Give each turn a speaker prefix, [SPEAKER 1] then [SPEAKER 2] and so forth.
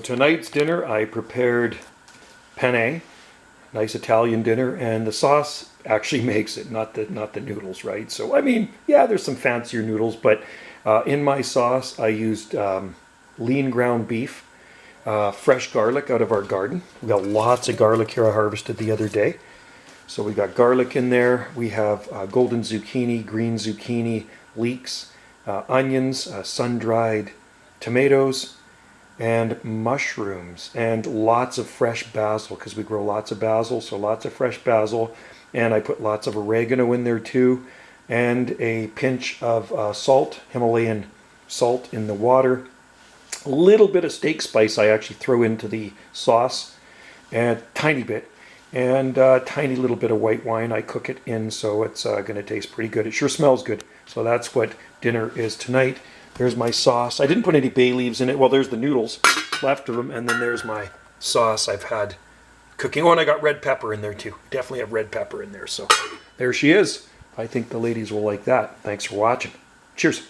[SPEAKER 1] tonight's dinner I prepared penne, nice Italian dinner, and the sauce actually makes it, not the noodles, right? So I mean, yeah, there's some fancier noodles, but in my sauce I used lean ground beef, fresh garlic out of our garden. We got lots of garlic here I harvested the other day. So we got garlic in there. We have golden zucchini, green zucchini, leeks, onions, sun-dried tomatoes, and mushrooms, and lots of fresh basil because we grow lots of basil, so lots of fresh basil. And I put lots of oregano in there too, and a pinch of salt, Himalayan salt in the water. A little bit of steak spice I actually throw into the sauce, and tiny bit, and a tiny little bit of white wine. I cook it in, so it's going to taste pretty good. It sure smells good. So that's what dinner is tonight. There's my sauce. I didn't put any bay leaves in it. Well, there's the noodles left of them, and then there's my sauce I've had cooking. Oh, and I got red pepper in there too. Definitely have red pepper in there. So there she is. I think the ladies will like that. Thanks for watching. Cheers.